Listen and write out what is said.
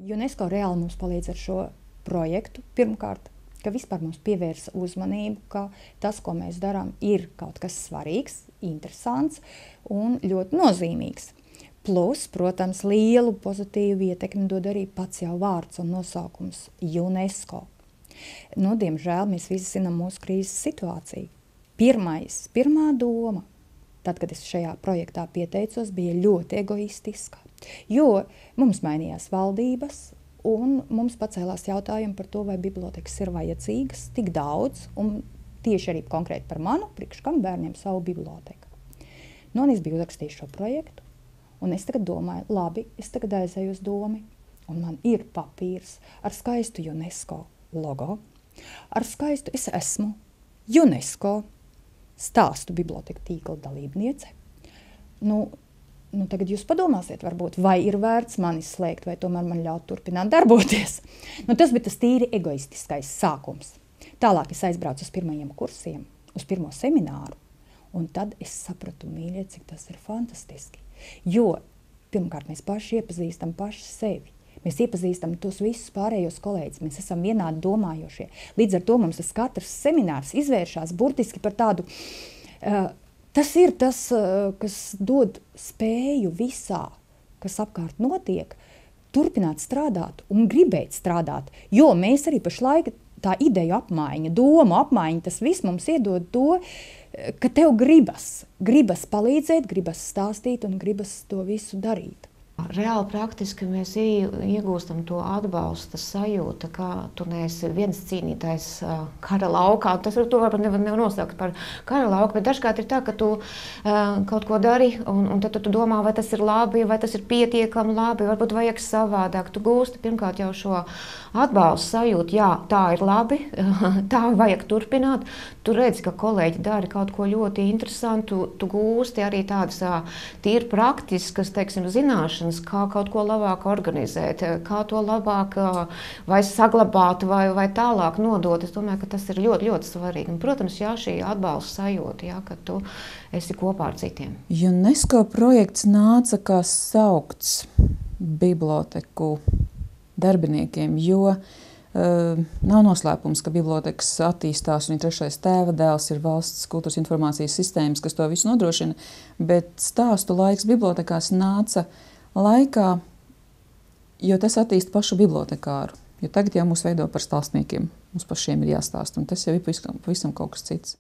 UNESCO reāli mums palīdz ar šo projektu. Pirmkārt, ka vispār mums pievērsa uzmanību, ka tas, ko mēs darām, ir kaut kas svarīgs, interesants un ļoti nozīmīgs. Plus, protams, lielu pozitīvu ietekmi dod arī pats jau vārds un nosaukums UNESCO. Nu, diemžēl mēs visi zinām mūsu krīzes situāciju. Pirmā doma, tad, kad es šajā projektā pieteicos, bija ļoti egoistiska, jo mums mainījās valdības un mums pacēlās jautājumi par to, vai bibliotekas ir vajadzīgas tik daudz, un tieši arī konkrēti par manu, priekš kam bērniem savu biblioteku. Nu, un es biju uzrakstījis šo projektu, un es tagad domāju, labi, es tagad aizēju uz domi, un man ir papīrs ar skaistu UNESCO logo, ar skaistu es esmu UNESCO stāstu biblioteka tīkla dalībniece. Nu, tagad jūs padomāsiet, varbūt, vai ir vērts mani slēgt, vai tomēr man ļaut turpināt darboties. Nu, tas bija tas tīri egoistiskais sākums. Tālāk es aizbraucu uz pirmajiem kursiem, uz pirmo semināru, un tad es sapratu, mīļie, cik tas ir fantastiski. Jo, pirmkārt, mēs paši iepazīstam paši sevi. Mēs iepazīstam tos visus pārējos kolēģus, mēs esam vienādi domājošie. Līdz ar to mums tas katrs seminārs izvēršās burtiski par tādu, tas ir tas, kas dod spēju visā, kas apkārt notiek, turpināt strādāt un gribēt strādāt. Jo mēs arī pašlaik tā ideju apmaiņa, domu apmaiņa, tas viss mums iedod to, ka tev gribas palīdzēt, gribas stāstīt un gribas to visu darīt. Reāli praktiski mēs iegūstam to atbalsta sajūtu, ka tu neesi viens cīnītājs kara laukā. Tas to varbūt nevar nosaukt par kara lauku, bet dažkārt ir tā, ka tu kaut ko dari, un tad tu domā, vai tas ir labi, vai tas ir pietiekami labi, varbūt vajag savādāk. Tu gūsti pirmkārt jau šo atbalsta sajūtu, jā, tā ir labi, tā vajag turpināt. Tu redzi, ka kolēģi dara kaut ko ļoti interesantu, tu gūsti arī tādas tīri praktiskas, teiksim, zināšanas, kā kaut ko labāk organizēt, kā to labāk vai saglabāt, vai tālāk nodot. Es domāju, ka tas ir ļoti, ļoti svarīgi. Un, protams, jā, šī atbalsta sajūta, jā, ka tu esi kopā ar citiem. UNESCO projekts nāca kā saukts biblioteku darbiniekiem, jo nav noslēpums, ka bibliotekas attīstās un trešais tēva dēls ir valsts kultūras informācijas sistēmas, kas to visu nodrošina, bet stāstu laiks bibliotekās nāca laikā, jo tas attīst pašu bibliotekāru. Jo tagad jau mūs veido par stāstniekiem. Mums pašiem ir jāstāst, un tas jau ir pavisam kaut kas cits.